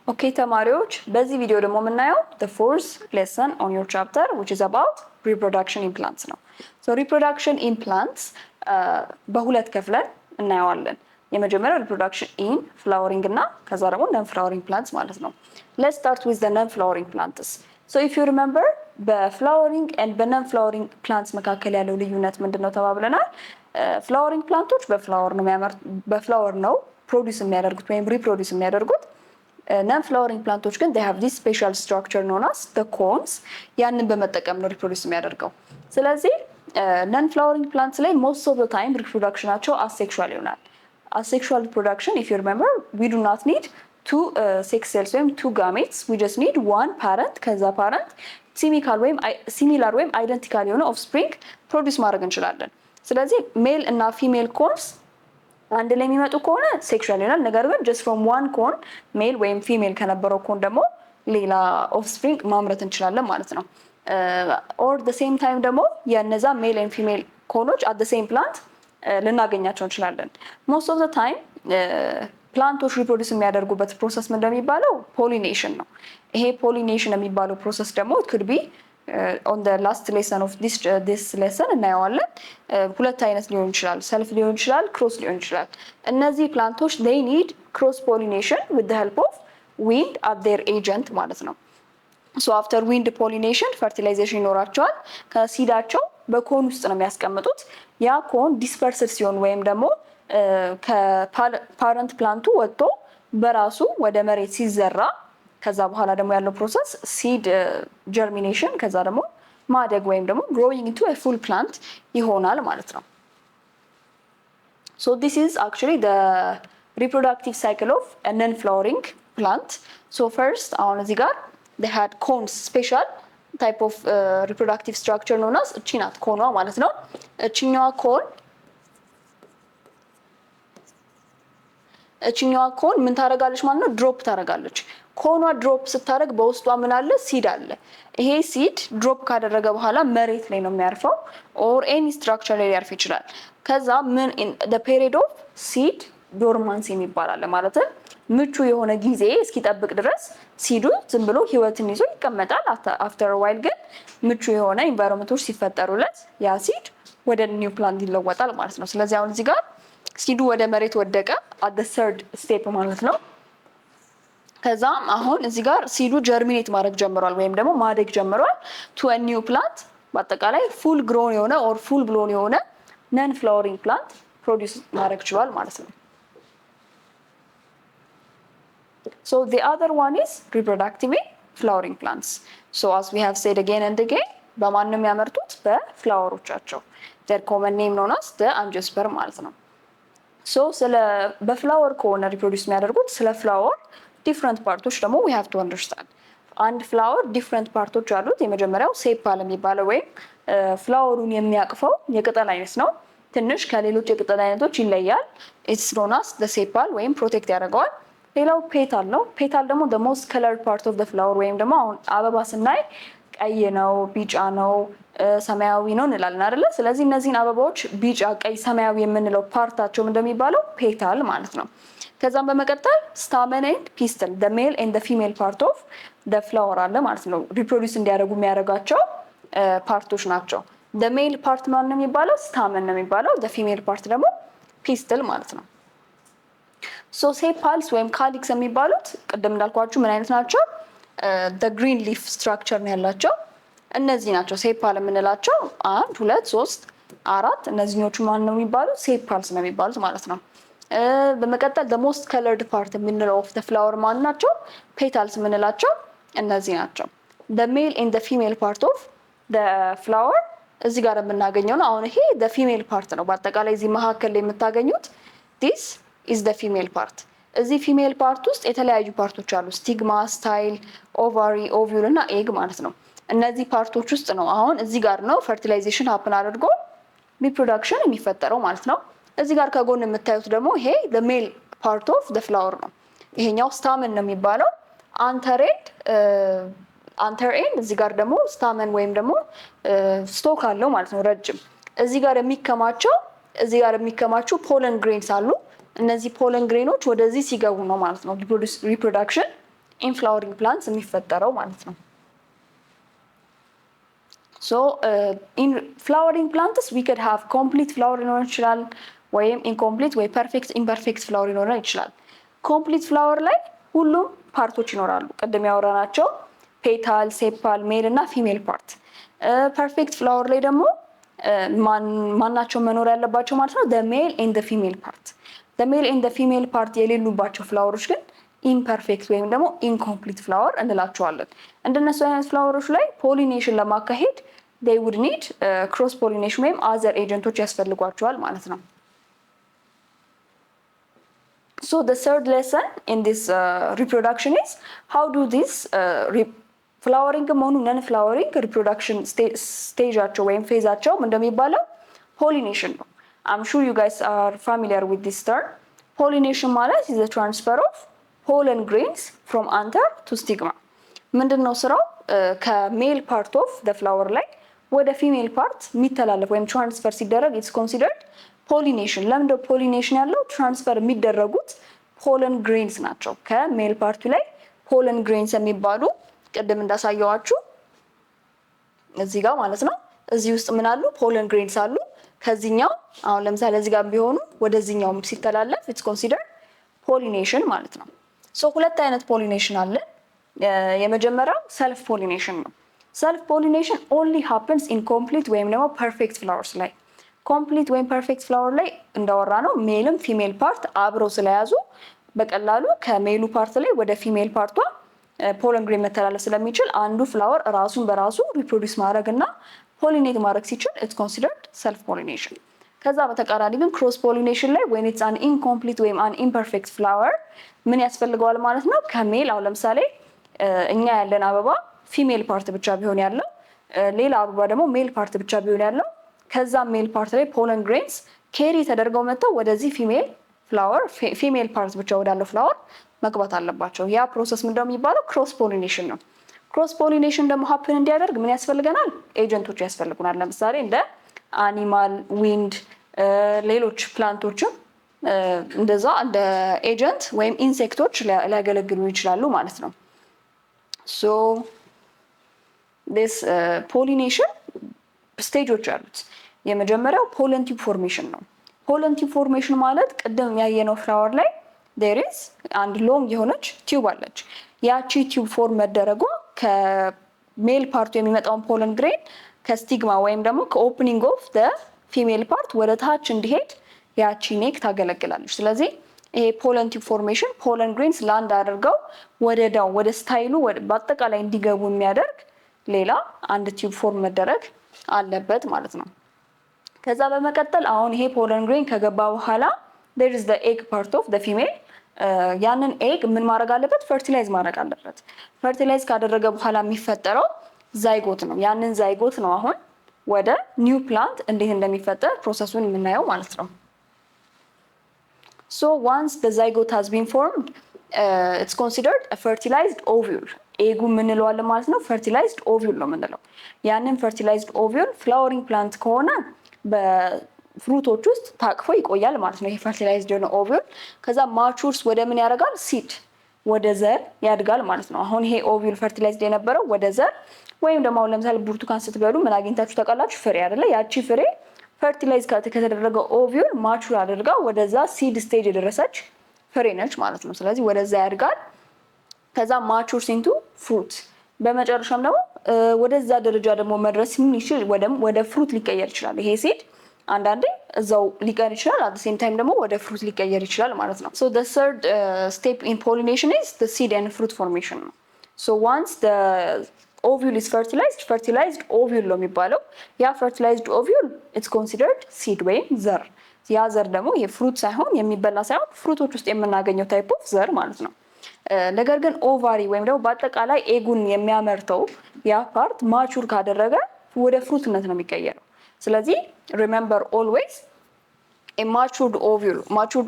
ኦኬ ተማሪዎች በዚህ ቪዲዮ ደግሞ የምናየው the fourth lesson on your chapter which is about reproduction in plants ነው። so reproduction in plants በሁለት ከፍለን እናየዋለን። የመጀመሪያው reproduction in flowering እና ከዛ ደግሞ non flowering plants ማለት ነው። let's start with the non flowering plants. so if you remember በflowering and በnon flowering plants መካከል ያለው ልዩነት ምንድነው ተባብለናል። flowering plants በፍላወር ነው ፕሮዲዩስ የሚያደርጉት ወይም ሪፕሮዲዩስ የሚያደርጉት። non-flowering plants ግን they have this special structure known as the cones ያንን በመጠቀም ነው ሪፕሮዲዩስ የሚያደርገው። ስለዚህ non-flowering plants ላይ most of the time reproductionናቸው asexual ይሆናል። asexual reproduction if you remember we do not need two sex cells ወይም two gametes we just need one parent ከዛ parent similar ወይም identical የሆነ offspring ፕሮዲዩስ ማድረግ እንችላለን። ስለዚህ ሜል እና ፊሜል ኮንስ አንድ ላይ የሚመጡ ከሆነ ሴክሹዋል ይሆናል። ነገር ግን just from one cone ሜል ወይም ፊሜል ከነበረው ኮን ደግሞ ሌላ ኦፍስፕሪንግ ማምረት እንችላለን ማለት ነው። or the same time ደግሞ የነዛ ሜል ኤንድ ፊሜል ኮኖች at the same plant ልናገኛቸው እንችላለን። most of the time ፕላንቶች ሪፕሮዲዩስ የሚያደርጉበት ፕሮሰስ ምን እንደሚባለው ፖሊኔሽን ነው። ይሄ ፖሊኔሽን የሚባለው ፕሮሰስ ደግሞ it could be on the last lesson of this lesson እናየዋለን። ሁለት አይነት ሊሆን ይችላል፣ ሰልፍ ሊሆን ይችላል፣ ክሮስ ሊሆን ይችላል። እነዚህ ፕላንቶች they need cross pollination with the help of wind as their agent ማለት ነው። so after wind pollination fertilization ይኖራቸዋል። ከሲዳቸው በኮን ውስጥ ነው የሚያስቀምጡት። ያ ኮን ዲስፐርስድ ሲሆን ወይም ደግሞ ከፓረንት ፕላንቱ ወጥቶ በራሱ ወደ መሬት ሲዘራ ከዛ በኋላ ደግሞ ያለው ፕሮሰስ ሲድ ጀርሚኔሽን ከዛ ደግሞ ማደግ ወይም ደግሞ growing into a full plant ይሆናል ማለት ነው። so this is actually the reproductive cycle of a non-flowering plant. so first አሁን እዚህ ጋር they had cones special type of reproductive structure known as እቺ ናት ኮኗ ማለት ነው። እቺኛዋ ኮን ምን ታረጋለች ማለት ነው? ድሮፕ ታረጋለች። ኮኗ ድሮፕ ስታረግ በውስጧ ምን አለ? ሲድ አለ። ይሄ ሲድ ድሮፕ ካደረገ በኋላ መሬት ላይ ነው የሚያርፈው or any structure ላይ ሊያርፍ ይችላል። ከዛ ምን the period of seed dormancy የሚባል ማለት ምቹ የሆነ ጊዜ እስኪጠብቅ ድረስ ሲዱ ዝም ብሎ ህይወትን ይዞ ይቀመጣል። after a while ግን ምቹ የሆነ ኢንቫይሮንመንቶች ሲፈጠሩለት ያ ሲድ ወደ ኒው ፕላንት ይለወጣል ማለት ነው። ስለዚህ አሁን እዚህ ጋር ሲዱ ወደ መሬት ወደቀ at the third step ማለት ነው። ከዛም አሁን እዚህ ጋር ሲዱ ጀርሚኔት ማድረግ ጀምሯል ወይም ደግሞ ማደግ ጀምሯል to a new plant በአጠቃላይ full grown የሆነ or full blown የሆነ non flowering plant produce ማድረግ ችሏል ማለት ነው። so the other one is reproductive flowering plants. so as we have said again and again በማን ነው የሚያመርቱት? በፍላወሮቻቸው their common name known as the angiosperm ማለት ነው። so ስለ በፍላወር ከሆነ ሪፕሮዲዩስ የሚያደርጉት ስለ ፍላወር ዲፍረንት ፓርቶች ደግሞ we have to understand አንድ ፍላወር ዲፍረንት ፓርቶች አሉት። የመጀመሪያው ሴፓል የሚባለው ወይም ፍላወሩን የሚያቅፈው የቅጠል አይነት ነው። ትንሽ ከሌሎች የቅጠል አይነቶች ይለያል። it's known as the sepal ወይም ፕሮቴክት ያደርገዋል። ሌላው ፔታል ነው። ፔታል ደግሞ the most colored part of the flower ወይም ደግሞ አሁን አበባ ስናይ ቀይ ነው፣ ቢጫ ነው፣ ሰማያዊ ነው እንላለን አይደለ? ስለዚህ እነዚህን አበባዎች ቢጫ፣ ቀይ፣ ሰማያዊ የምንለው ፓርታቸው እንደሚባለው ፔታል ማለት ነው። ከዛም በመቀጠል ስታመን ኤንድ ፒስትል the male and the female part of the flower አለ ማለት ነው። ሪፕሮዲዩስ እንዲያደርጉ የሚያደርጋቸው ፓርቶች ናቸው። the male part ማን ነው የሚባለው? ስታመን ነው የሚባለው። the female part ደግሞ ፒስትል ማለት ነው። so sepals ወይም ካሊክስ የሚባሉት ቅድም እንዳልኳችሁ ምን አይነት ናቸው? the green leaf structure ነው ያላቸው። እነዚህ ናቸው ሴፓል የምንላቸው 1 2 3 4 እነዚህኞቹ ማን ነው የሚባሉት? ሴፓልስ ነው የሚባሉት ማለት ነው። በመቀጠል the most colored part የምንለው of the flower ማን ናቸው? ፔታልስ የምንላቸው እነዚህ ናቸው። the male and the female part of the flower እዚህ ጋር የምናገኘው ነው። አሁን ይሄ the female part ነው። በአጠቃላይ እዚህ መካከል ላይ የምታገኙት this is the female part። እዚህ ፊሜል ፓርት ውስጥ የተለያዩ ፓርቶች አሉ። ስቲግማ፣ ስታይል፣ ኦቫሪ፣ ኦቪዩል እና ኤግ ማለት ነው። እነዚህ ፓርቶች ውስጥ ነው አሁን እዚህ ጋር ነው ፈርቲላይዜሽን ሀፕን አድርጎ ሪፕሮዳክሽን የሚፈጠረው ማለት ነው። እዚህ ጋር ከጎን የምታዩት ደግሞ ይሄ the male part of the flower ነው። ይሄኛው ስታመን ነው የሚባለው። አንተር ኤንድ እዚህ ጋር ደግሞ ስታመን ወይም ደግሞ ስቶክ አለው ማለት ነው ረጅም። እዚህ ጋር የሚከማቹ ፖለን ግሬንስ አሉ። እነዚህ ፖለን ግሬኖች ወደዚህ ሲገቡ ነው ማለት ነው ሪፕሮዳክሽን ኢን ፍላወሪንግ ፕላንትስ የሚፈጠረው ማለት ነው። ሶ ኢን ፍላወሪንግ ፕላንትስ ዊ ኩድ ሃቭ ኮምፕሊት ፍላወር ሊኖር ይችላል ወይም ኢንኮምፕሊት ወይ ፐርፌክት ኢምፐርፌክት ፍላወር ሊኖር ይችላል። ኮምፕሊት ፍላወር ላይ ሁሉም ፓርቶች ይኖራሉ ቅድም ያወራናቸው ፔታል፣ ሴፓል፣ ሜል እና ፊሜል ፓርት። ፐርፌክት ፍላወር ላይ ደግሞ ማናቸው መኖር ያለባቸው ማለት ነው the male and the female part። the male and the female part የሌሉባቸው ፍላወሮች ግን ኢምፐርፌክት ወይም ደግሞ ኢንኮምፕሊት ፍላወር እንላቸዋለን። እንደነሱ አይነት ፍላወሮች ላይ ፖሊኔሽን ለማካሄድ they would need cross pollination ወይም other ኤጀንቶች ያስፈልጓቸዋል ማለት ነው። So the third lesson in this reproduction is how do this ፍላወሪንግ መሆኑ ነን ፍላወሪንግ ሪፕሮዳክሽን ስቴጃቸው ወይም ፌዛቸው እንደሚባለው ፖሊኔሽን ነው። I'm sure you guys are familiar with this term. Pollination ማለት is the transfer of pollen grains from anther to stigma። ምንድነው ስራው? ከሜል ፓርት ኦፍ the flower ላይ ወደ ፊሜል ፓርት የሚተላለፍ ወይም ትራንስፈር ሲደረግ it's considered pollination። ለምንድነው ፖሊኔሽን ያለው? ትራንስፈር የሚደረጉት ፖለን ግሬንስ ናቸው። ከሜል ፓርቱ ላይ ፖለን ግሬንስ የሚባሉ ቅድም እንዳሳየዋችሁ እዚህ ጋር ማለት ነው። እዚህ ውስጥ ምን አሉ? ፖለን ግሬንስ አሉ። ከዚህኛው አሁን ለምሳሌ እዚህ ጋር ቢሆኑ ወደዚህኛው ሲተላለፍ it's considered pollination ማለት ነው። ሶ ሁለት አይነት ፖሊኔሽን አለ። የመጀመሪያው ሰልፍ ፖሊኔሽን ነው። ሰልፍ ፖሊኔሽን only happens in complete ወይም ደግሞ perfect flowers ላይ። ኮምፕሊት ወይም ፐርፌክት ፍላወር ላይ እንዳወራ ነው ሜልም ፊሜል ፓርት አብረው ስለያዙ በቀላሉ ከሜሉ ፓርት ላይ ወደ ፊሜል ፓርቷ ፖለን ግሬን መተላለፍ ስለሚችል አንዱ ፍላወር ራሱን በራሱ ሪፕሮዲውስ ማድረግ እና ፖሊኔት ማድረግ ሲችል it's considered self pollination። ከዛ በተቃራኒ ግን ክሮስ ፖሊኔሽን ላይ when it's an incomplete ወይም an imperfect flower ምን ያስፈልገዋል ማለት ነው? ከሜል አሁን ለምሳሌ እኛ ያለን አበባ ፊሜል ፓርት ብቻ ቢሆን ያለው ሌላ አበባ ደግሞ ሜል ፓርት ብቻ ቢሆን ያለው ከዛ ሜል ፓርት ላይ ፖለን ግሬንስ ኬሪ ተደርገው መጥተው ወደዚህ ፊሜል ፍላወር ፊሜል ፓርት ብቻ ወዳለው ፍላወር መግባት አለባቸው። ያ ፕሮሰስ ምንድነው የሚባለው? ክሮስ ፖሊኔሽን ነው። ክሮስ ፖሊኔሽን ደግሞ ሀፕን እንዲያደርግ ምን ያስፈልገናል? ኤጀንቶች ያስፈልጉናል። ለምሳሌ እንደ አኒማል፣ ዊንድ፣ ሌሎች ፕላንቶችም እንደዛ እንደ ኤጀንት ወይም ኢንሴክቶች ሊያገለግሉ ይችላሉ ማለት ነው። ሶ this pollination ስቴጆች አሉት። የመጀመሪያው ፖለን ቲዩብ ፎርሜሽን ነው። ፖለን ቲዩብ ፎርሜሽን ማለት ቅድም ያየነው ፍላወር ላይ there is አንድ ሎንግ የሆነች ቲዩብ አለች። ያቺ ቲዩብ ፎርም መደረጓ ከሜል ፓርቱ የሚመጣውን ፖለን ግሬን ከስቲግማ ወይም ደግሞ ከኦፕኒንግ ኦፍ the ፊሜል ፓርት ወደ ታች እንዲሄድ ያቺ ኔክ ታገለግላለች። ስለዚህ ይሄ ፖለን ቲዩብ ፎርሜሽን ፖለን ግሬንስ ላንድ አድርገው ወደ ዳው ወደ ስታይሉ በአጠቃላይ እንዲገቡ የሚያደርግ ሌላ አንድ ቲዩብ ፎርም መደረግ አለበት ማለት ነው። ከዛ በመቀጠል አሁን ይሄ ፖለን ግሬን ከገባ በኋላ there is the egg part of the female ያንን ኤግ ምን ማድረግ አለበት? ፈርቲላይዝ ማድረግ አለበት። ፈርቲላይዝ ካደረገ በኋላ የሚፈጠረው ዛይጎት ነው። ያንን ዛይጎት ነው አሁን ወደ ኒው ፕላንት እንዴት እንደሚፈጠር ፕሮሰሱን የምናየው ማለት ነው። So once the zygote has been formed it's considered a fertilized ovule። ኤጉ ምን እንለዋለን ማለት ነው? ፈርቲላይዝድ ኦቪዩል ነው የምንለው። ያንን ፈርቲላይዝድ ኦቪዩል ፍላወሪንግ ፕላንት ከሆነ በፍሩቶች ውስጥ ታቅፎ ይቆያል ማለት ነው። ይሄ ፈርቲላይዝድ የሆነ ኦቪዩል ከዛ ማቹርስ ወደ ምን ያደርጋል? ሲድ ወደ ዘር ያድጋል ማለት ነው። አሁን ይሄ ኦቪዩል ፈርቲላይዝድ የነበረው ወደ ዘር ወይም ደግሞ አሁን ለምሳሌ ብርቱካን ስትበሉ ምን አግኝታችሁ ታውቃላችሁ? ፍሬ አይደለ? ያቺ ፍሬ ፈርቲላይዝ ከተደረገ ኦቪዩል ማቹር አድርጋ ወደዛ ሲድ ስቴጅ የደረሰች ፍሬ ነች ማለት ነው። ስለዚህ ወደዛ ያድጋል። ከዛ ማቹርስ ኢንቱ ፍሩት በመጨረሻም ደግሞ ወደዛ ደረጃ ደግሞ መድረስ ምን ይችላል? ወደ ፍሩት ሊቀየር ይችላል። ይሄ ሲድ አንዳንዴ እዛው ሊቀር ይችላል፣ አት ሴም ታይም ደግሞ ወደ ፍሩት ሊቀየር ይችላል ማለት ነው። ሶ the third step in pollination is the seed and fruit formation ነው። So once the ovule is fertilized ovule ነው የሚባለው። ያ fertilized ovule it's considered seed ወይም ዘር። ያ ዘር ደግሞ የፍሩት ሳይሆን የሚበላ ሳይሆን ፍሩቶች ውስጥ የምናገኘው ታይፕ ኦፍ ዘር ማለት ነው። ነገር ግን ኦቫሪ ወይም ደግሞ በአጠቃላይ ኤጉን የሚያመርተው ያ ፓርት ማቹር ካደረገ ወደ ፍሩትነት ነው የሚቀየረው። ስለዚህ ሪሜምበር ኦልዌይስ a matured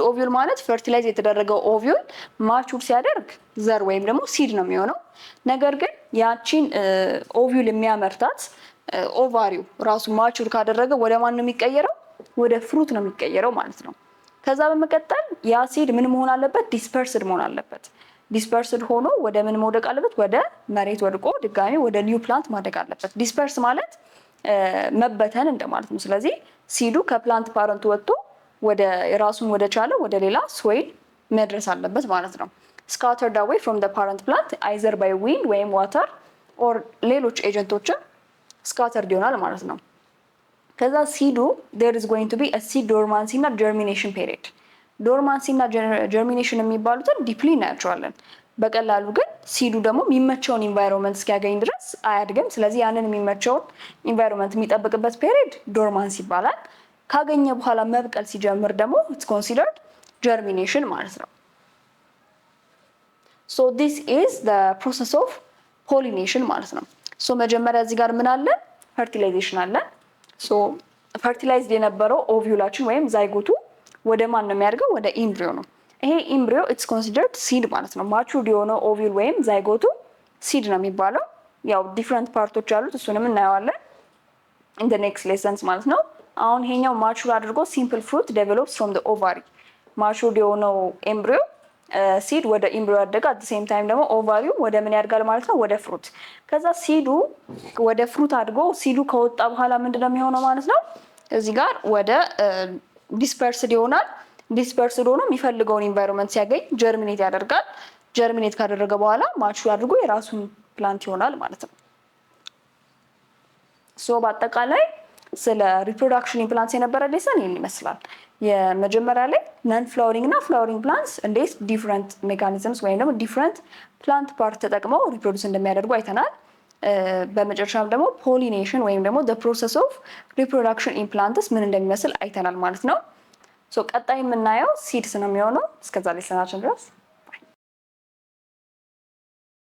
ovule ማለት ፈርቲላይዝ የተደረገው ኦቪዩል ማቹር ሲያደርግ ዘር ወይም ደግሞ ሲድ ነው የሚሆነው። ነገር ግን ያቺን ኦቪዩል የሚያመርታት ኦቫሪው ራሱ ማቹር ካደረገ ወደ ማን ነው የሚቀየረው? ወደ ፍሩት ነው የሚቀየረው ማለት ነው። ከዛ በመቀጠል ያ ሲድ ምን መሆን አለበት? ዲስፐርስድ መሆን አለበት። ዲስፐርስድ ሆኖ ወደ ምን መውደቅ አለበት? ወደ መሬት ወድቆ ድጋሚ ወደ ኒው ፕላንት ማደግ አለበት። ዲስፐርስ ማለት መበተን እንደማለት ነው። ስለዚህ ሲዱ ከፕላንት ፓረንቱ ወጥቶ ወደ ራሱን ወደ ቻለ ወደ ሌላ ሶይል መድረስ አለበት ማለት ነው። scattered away from the parent plant either by wind ወይም water or ሌሎች ኤጀንቶችን scattered ይሆናል ማለት ነው። ከዛ ሲዱ there is going to be a seed dormancy እና germination period ዶርማንሲ እና ጀርሚኔሽን የሚባሉትን ዲፕሊ እናያቸዋለን። በቀላሉ ግን ሲዱ ደግሞ የሚመቸውን ኢንቫይሮንመንት እስኪያገኝ ድረስ አያድግም። ስለዚህ ያንን የሚመቸውን ኢንቫይሮንመንት የሚጠብቅበት ፔሪድ ዶርማንስ ይባላል። ካገኘ በኋላ መብቀል ሲጀምር ደግሞ ኢትስ ኮንሲደርድ ጀርሚኔሽን ማለት ነው። ሶ ዲስ ኢዝ ዘ ፕሮሰስ ኦፍ ፖሊኔሽን ማለት ነው። ሶ መጀመሪያ እዚህ ጋር ምን አለ? ፈርቲላይዜሽን አለ። ሶ ፈርቲላይዝድ የነበረው ኦቪዩላችን ወይም ዛይጎቱ ወደ ማን ነው የሚያደርገው? ወደ ኢምብሪዮ ነው። ይሄ ኢምብሪዮ ኢትስ ኮንሲደርድ ሲድ ማለት ነው። ማቹርድ የሆነው ኦቪል ወይም ዛይጎቱ ሲድ ነው የሚባለው። ያው ዲፍረንት ፓርቶች አሉት፣ እሱንም እናየዋለን ኢን ዘ ኔክስት ሌሰንስ ማለት ነው። አሁን ይሄኛው ማቹር አድርጎ ሲምፕል ፍሩት ዴቨሎፕስ ፍሮም ዘ ኦቫሪ። ማቹርድ የሆነው ኤምብሪዮ ሲድ ወደ ኢምብሪዮ ያደገ፣ አት ሴም ታይም ደግሞ ኦቫሪው ወደ ምን ያድጋል ማለት ነው? ወደ ፍሩት። ከዛ ሲዱ ወደ ፍሩት አድጎ ሲዱ ከወጣ በኋላ ምንድነው የሚሆነው ማለት ነው? እዚህ ጋር ወደ ዲስፐርስድ ይሆናል። ዲስፐርስድ ሆኖ የሚፈልገውን ኢንቫይሮንመንት ሲያገኝ ጀርሚኔት ያደርጋል። ጀርሚኔት ካደረገ በኋላ ማቹር አድርጎ የራሱን ፕላንት ይሆናል ማለት ነው። ሶ በአጠቃላይ ስለ ሪፕሮዳክሽን ኢምፕላንትስ የነበረ ሌሰን ይህን ይመስላል። የመጀመሪያ ላይ ነን ፍላወሪንግ እና ፍላወሪንግ ፕላንትስ እንዴት ዲፍረንት ሜካኒዝምስ ወይም ደግሞ ዲፍረንት ፕላንት ፓርት ተጠቅመው ሪፕሮዱስ እንደሚያደርጉ አይተናል። በመጨረሻም ደግሞ ፖሊኔሽን ወይም ደግሞ ፕሮሰስ ኦፍ ሪፕሮዳክሽን ኢምፕላንትስ ምን እንደሚመስል አይተናል ማለት ነው። ሶ ቀጣይ የምናየው ሲድስ ነው የሚሆነው። እስከዛ ሌሰናችን ድረስ